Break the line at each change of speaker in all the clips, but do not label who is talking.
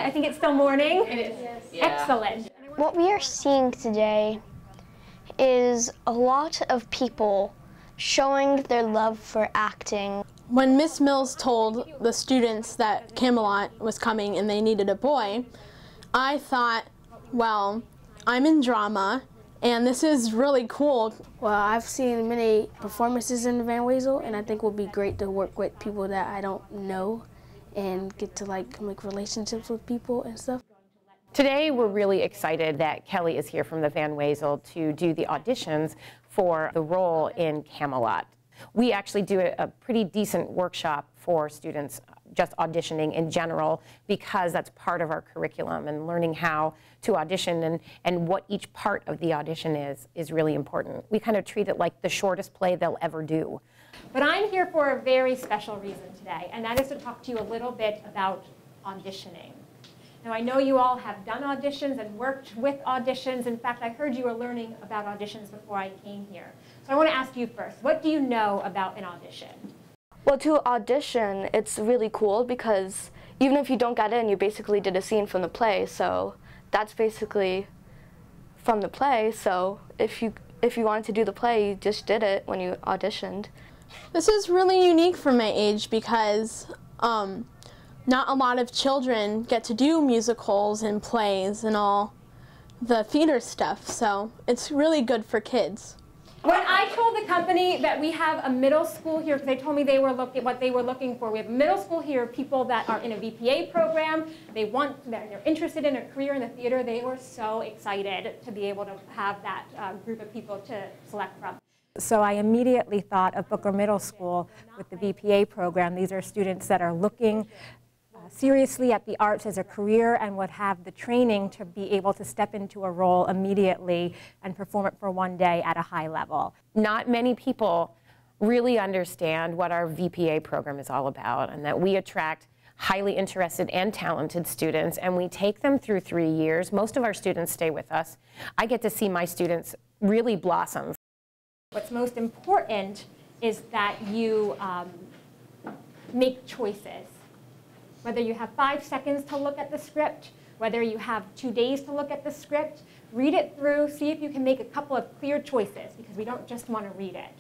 I think it's still morning.
It is.
Yes.
Yeah.
Excellent.
What we are seeing today is a lot of people showing their love for acting.
When Miss Mills told the students that Camelot was coming and they needed a boy, I thought, well, I'm in drama and this is really cool.
Well, I've seen many performances in Van Wezel, and I think it would be great to work with people that I don't know and get to like make relationships with people and stuff.
Today we're really excited that Kelly is here from the Van Wezel to do the auditions for the role in Camelot. We actually do a pretty decent workshop for students just auditioning in general because that's part of our curriculum, and learning how to audition and what each part of the audition is really important. We kind of treat it like the shortest play they'll ever do.
But I'm here for a very special reason today, and that is to talk to you a little bit about auditioning. Now, I know you all have done auditions and worked with auditions. In fact, I heard you were learning about auditions before I came here. So I want to ask you first, what do you know about an audition?
Well, to audition, it's really cool because even if you don't get in, you basically did a scene from the play. So that's basically from the play. So if you wanted to do the play, you just did it when you auditioned.
This is really unique for my age because not a lot of children get to do musicals and plays and all the theater stuff. So it's really good for kids.
When I told the company that we have a middle school here, because they told me what they were looking for, we have a middle school here, people that are in a VPA program, they're interested in a career in the theater, they were so excited to be able to have that group of people to select from. So I immediately thought of Booker Middle School with the VPA program. These are students that are looking seriously at the arts as a career and would have the training to be able to step into a role immediately and perform it for one day at a high level.
Not many people really understand what our VPA program is all about, and that we attract highly interested and talented students, and we take them through 3 years. Most of our students stay with us. I get to see my students really blossom.
What's most important is that you make choices. Whether you have 5 seconds to look at the script, whether you have 2 days to look at the script, read it through, see if you can make a couple of clear choices, because we don't just want to read it.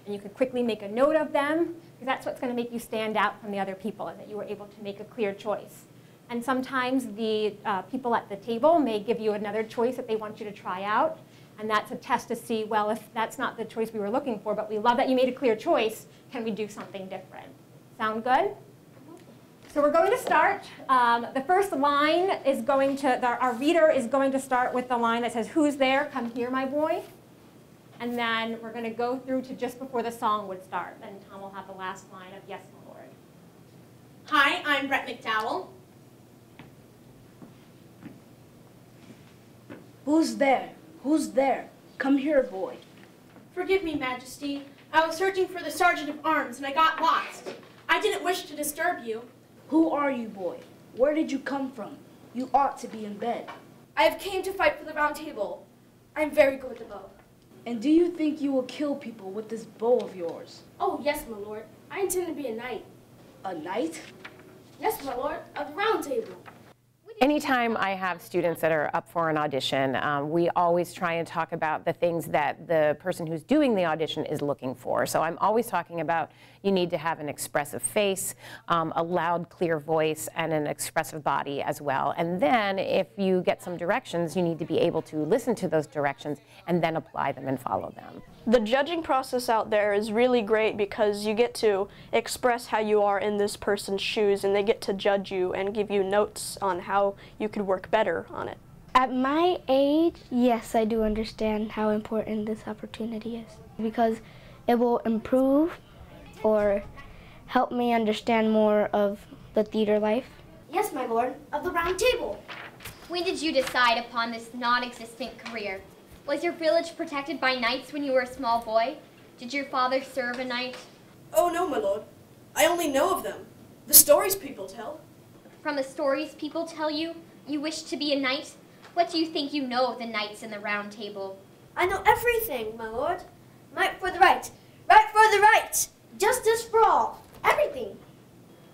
And you can quickly make a note of them, because that's what's going to make you stand out from the other people, is that you were able to make a clear choice. And sometimes the people at the table may give you another choice that they want you to try out, and that's a test to see, well, if that's not the choice we were looking for, but we love that you made a clear choice, can we do something different? Sound good? So we're going to start. The first line is going to, our reader is going to start with the line that says, "Who's there? Come here, my boy." And then we're going to go through to just before the song would start. Then Tom will have the last line of "Yes, my Lord."
Hi, I'm Brett McDowell.
Who's there? Who's there? Come here, boy.
Forgive me, Majesty. I was searching for the Sergeant of Arms and I got lost. I didn't wish to disturb you.
Who are you, boy? Where did you come from? You ought to be in bed.
I have came to fight for the Round Table. I am very good with the bow.
And do you think you will kill people with this bow of yours?
Oh, yes, my lord. I intend to be a knight.
A knight?
Yes, my lord, of the Round Table.
Anytime I have students that are up for an audition, we always try and talk about the things that the person who's doing the audition is looking for. So I'm always talking about you need to have an expressive face, a loud, clear voice, and an expressive body as well. And then if you get some directions, you need to be able to listen to those directions and then apply them and follow them.
The judging process out there is really great because you get to express how you are in this person's shoes, and they get to judge you and give you notes on how you could work better on it.
At my age, yes, I do understand how important this opportunity is, because it will improve or help me understand more of the theater life.
Yes, my lord, of the Round Table.
When did you decide upon this non-existent career? Was your village protected by knights when you were a small boy? Did your father serve a knight?
Oh, no, my lord. I only know of them. The stories people tell.
From the stories people tell you, you wish to be a knight? What do you think you know of the knights in the Round Table?
I know everything, my lord. Might for the right. Right for the right. Justice for all. Everything.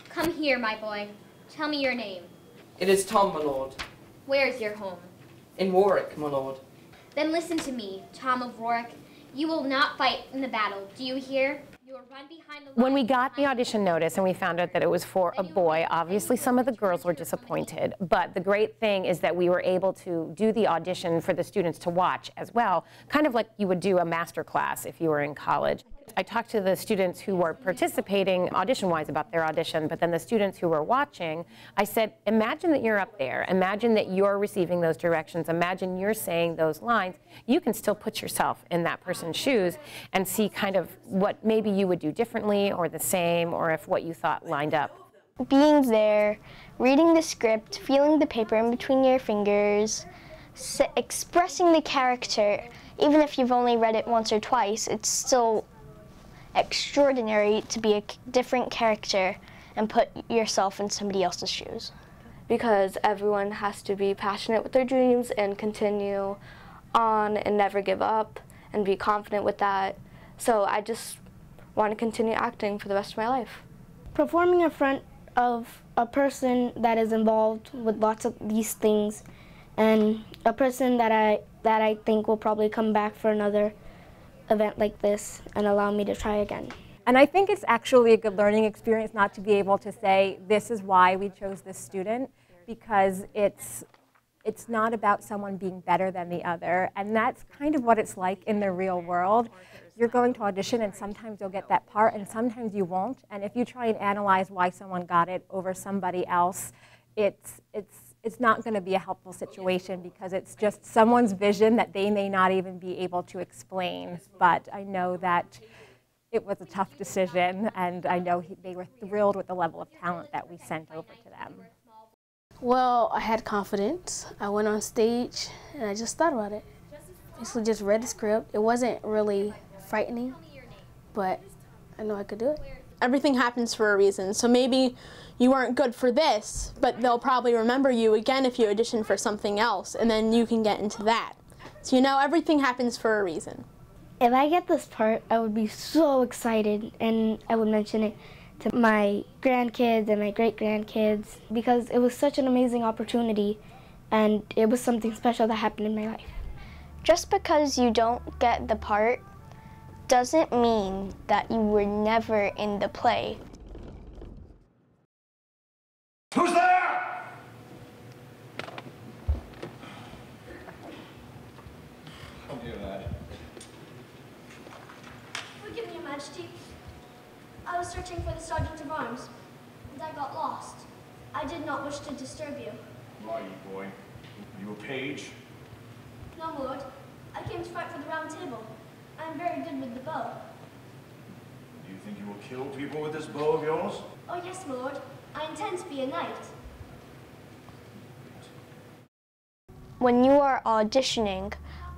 Come here, my boy. Tell me your name.
It is Tom, my lord.
Where's your home?
In Warwick, my lord.
Then listen to me, Tom of Warwick. You will not fight in the battle. Do you hear? You will run behind the lines.
When we got the audition notice and we found out that it was for a boy, obviously some of the girls were disappointed. But the great thing is that we were able to do the audition for the students to watch as well, kind of like you would do a master class if you were in college. I talked to the students who were participating audition-wise about their audition, but then the students who were watching, I said, imagine that you're up there. Imagine that you're receiving those directions. Imagine you're saying those lines. You can still put yourself in that person's shoes and see kind of what maybe you would do differently or the same, or if what you thought lined up.
Being there, reading the script, feeling the paper in between your fingers, expressing the character, even if you've only read it once or twice, it's still extraordinary to be a different character and put yourself in somebody else's shoes.
Because everyone has to be passionate with their dreams and continue on and never give up and be confident with that. So I just want to continue acting for the rest of my life.
Performing in front of a person that is involved with lots of these things, and a person that I think will probably come back for another event like this and allow me to try again.
And I think it's actually a good learning experience not to be able to say, this is why we chose this student, because it's not about someone being better than the other. And that's kind of what it's like in the real world. You're going to audition and sometimes you'll get that part and sometimes you won't. And if you try and analyze why someone got it over somebody else, it's not going to be a helpful situation, because it's just someone's vision that they may not even be able to explain. But I know that it was a tough decision, and I know they were thrilled with the level of talent that we sent over to them.
Well, I had confidence. I went on stage and I just thought about it. Basically just read the script. It wasn't really frightening, but I know I could do it.
Everything happens for a reason, so maybe you weren't good for this, but they'll probably remember you again if you audition for something else, and then you can get into that. So you know, everything happens for a reason.
If I get this part, I would be so excited, and I would mention it to my grandkids and my great-grandkids, because it was such an amazing opportunity, and it was something special that happened in my life.
Just because you don't get the part doesn't mean that you were never in the play.
Who's there? Come here, lad.
Forgive me, Your Majesty. I was searching for the Sergeant of Arms, and I got lost. I did not wish to disturb you.
Who are you, boy? Are you a page?
No, my lord. I came to fight for the Round Table. I am very good with the bow.
Do you think you will kill people with this bow of yours?
Oh, yes, my lord. I intend to be a knight.
When you are auditioning,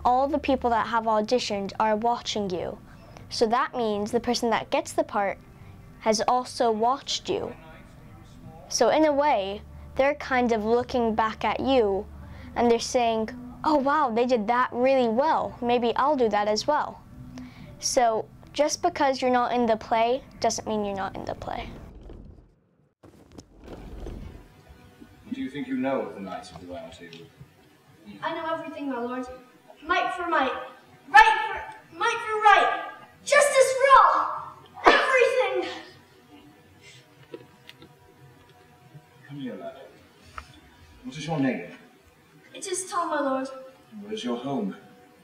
all the people that have auditioned are watching you. So that means the person that gets the part has also watched you. So in a way, they're kind of looking back at you and they're saying, oh wow, they did that really well. Maybe I'll do that as well. So just because you're not in the play doesn't mean you're not in the play.
What do you think you know of the Knights of the Round Table?
I know everything, my lord. Might for might. Might for right. Justice for all. Everything.
Come here, lad. What is your name?
It is Tom, my lord.
Where is your home?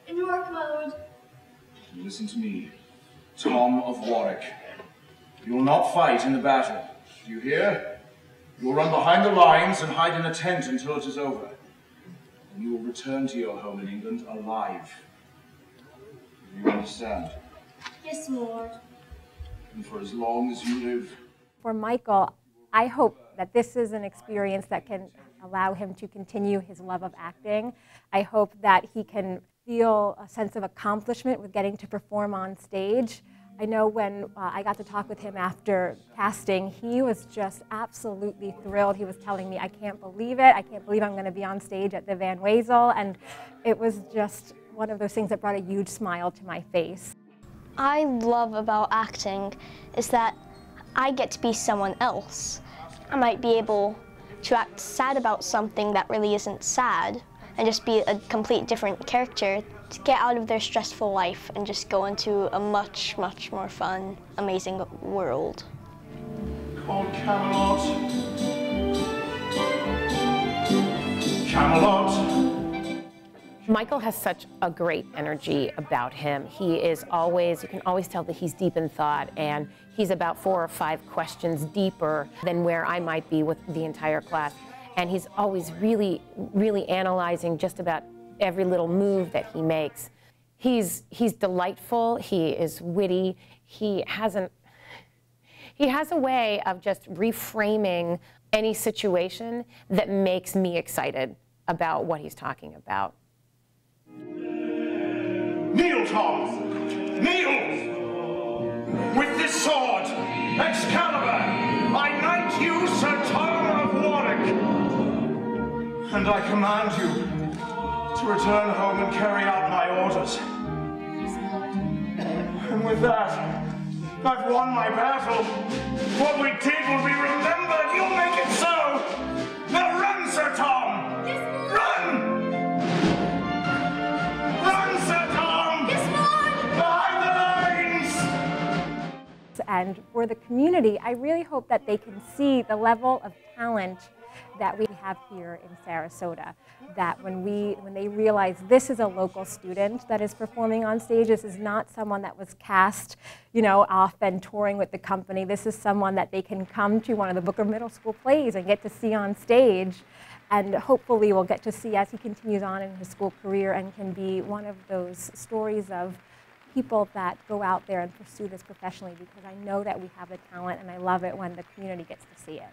In Warwick, my lord.
You listen to me. Tom of Warwick. You will not fight in the battle. Do you hear? You will run behind the lines and hide in a tent until it is over. And you will return to your home in England alive. Do you understand?
Yes, my lord.
And for as long as you live.
For Michael, I hope that this is an experience that can allow him to continue his love of acting. I hope that he can feel a sense of accomplishment with getting to perform on stage. I know when I got to talk with him after casting, he was just absolutely thrilled. He was telling me, I can't believe it. I can't believe I'm going to be on stage at the Van Wezel. And it was just one of those things that brought a huge smile to my face.
I love about acting is that I get to be someone else. I might be able to act sad about something that really isn't sad and just be a complete different character, to get out of their stressful life and just go into a much, much more fun, amazing world.
Called Camelot. Camelot.
Michael has such a great energy about him. He is always, you can always tell that he's deep in thought, and he's about 4 or 5 questions deeper than where I might be with the entire class. And he's always really, really analyzing just about every little move that he makes. He's delightful, he is witty, he has a way of just reframing any situation that makes me excited about what he's talking about.
Kneel, Tom! Kneel! With this sword, Excalibur, I knight you Sir Tom of Warwick. And I command you to return home and carry out my orders. And with that, I've won my battle. What we did will be remembered. You'll make it so. Now run, Sir Tom! Run! Run, Sir Tom! Behind the lines!
And for the community, I really hope that they can see the level of talent that we have here in Sarasota. That when they realize this is a local student that is performing on stage, this is not someone that was cast, off and touring with the company. This is someone that they can come to one of the Booker Middle School plays and get to see on stage, and hopefully we'll get to see as he continues on in his school career and can be one of those stories of people that go out there and pursue this professionally, because I know that we have the talent and I love it when the community gets to see it.